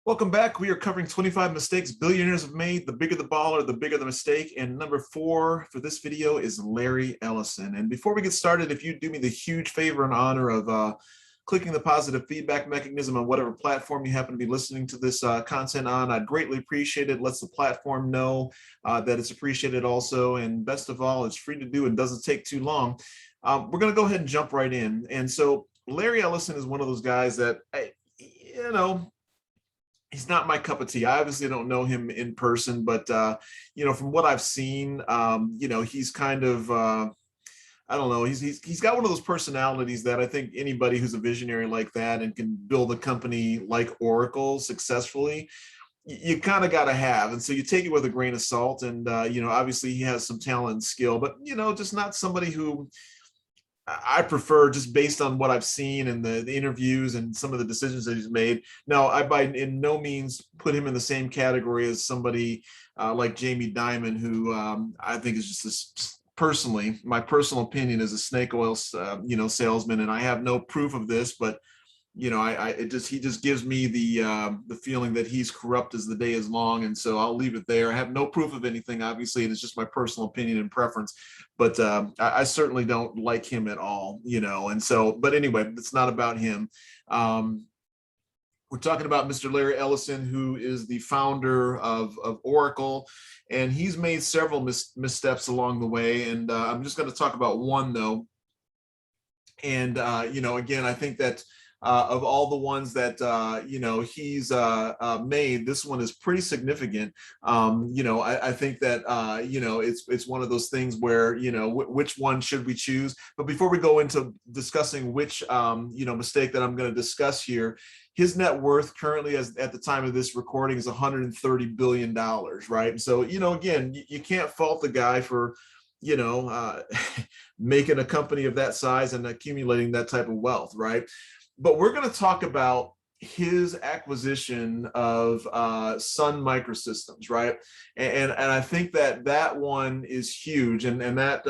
Welcome back. We are covering 25 mistakes billionaires have made. The bigger the baller, the bigger the mistake. And number 4 for this video is Larry Ellison. And before we get started, if you do me the huge favor and honor of clicking the positive feedback mechanism on whatever platform you happen to be listening to this content on, I'd greatly appreciate it. It lets the platform know that it's appreciated also. And best of all, it's free to do and doesn't take too long. We're going to go ahead and jump right in. And so Larry Ellison is one of those guys that, he's not my cup of tea. I obviously don't know him in person, but from what I've seen, he's kind of I don't know. He's got one of those personalities that I think anybody who's a visionary like that and can build a company like Oracle successfully, you kind of got to have. And so you take it with a grain of salt. And obviously he has some talent and skill, but just not somebody who I prefer, just based on what I've seen and the interviews and some of the decisions that he's made. Now, I by in no means put him in the same category as somebody like Jamie Dimon, who I think is just this, personally, my personal opinion, is a snake oil, salesman. And I have no proof of this, but he just gives me the feeling that he's corrupt as the day is long. And so I'll leave it there. I have no proof of anything, obviously, and it's just my personal opinion and preference. But I certainly don't like him at all, And so, but anyway, it's not about him. We're talking about Mr. Larry Ellison, who is the founder of Oracle, and he's made several missteps along the way. And I'm just going to talk about one, though. And again, I think that of all the ones that he's made, this one is pretty significant. I think that it's one of those things where which one should we choose. But before we go into discussing which mistake that I'm going to discuss here, his net worth currently, as at the time of this recording, is $130 billion, right? And so again, you can't fault the guy for making a company of that size and accumulating that type of wealth, right? But we're going to talk about his acquisition of Sun Microsystems, right? And I think that one is huge, and that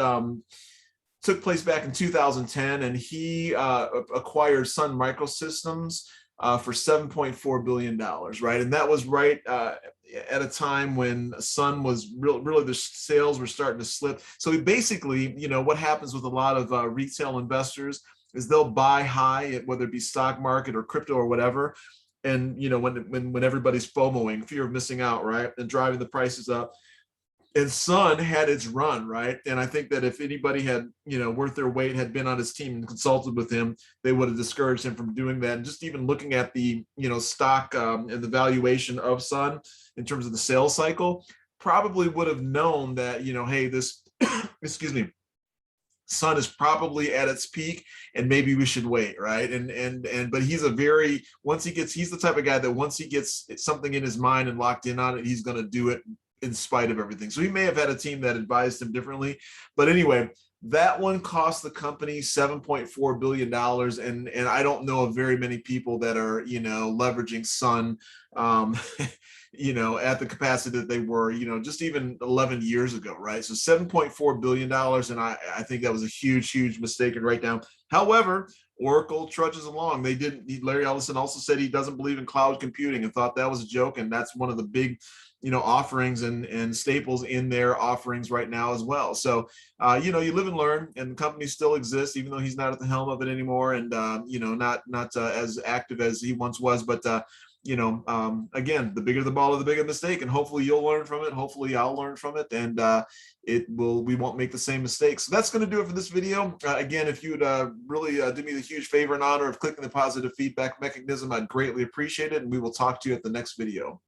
took place back in 2010, and he acquired Sun Microsystems for $7.4 billion, right? And that was right at a time when Sun was really the sales were starting to slip. So he basically, what happens with a lot of retail investors is they'll buy high, whether it be stock market or crypto or whatever. And, when everybody's FOMOing, fear of missing out, right? And driving the prices up. And Sun had its run, right? And I think that if anybody had, worth their weight, had been on his team and consulted with him, they would have discouraged him from doing that. And just even looking at the, stock and the valuation of Sun in terms of the sales cycle, probably would have known that, hey, this, excuse me, Sun is probably at its peak and maybe we should wait, right? But he's he's the type of guy that once he gets something in his mind and locked in on it, he's going to do it in spite of everything. So he may have had a team that advised him differently, but anyway, that one cost the company $7.4 billion. And I don't know of very many people that are, leveraging Sun, at the capacity that they were, just even 11 years ago, right? So $7.4 billion. And I think that was a huge, huge mistake and write down. However, Oracle trudges along. Larry Ellison also said he doesn't believe in cloud computing and thought that was a joke. And that's one of the big, offerings and staples in their offerings right now as well. So, you live and learn, and the company still exists, even though he's not at the helm of it anymore. And, not as active as he once was, but, again, the bigger the baller, the bigger the mistake, and hopefully you'll learn from it. Hopefully I'll learn from it, and we won't make the same mistakes. So that's going to do it for this video. Again, if you would really do me the huge favor and honor of clicking the positive feedback mechanism, I'd greatly appreciate it, and we will talk to you at the next video.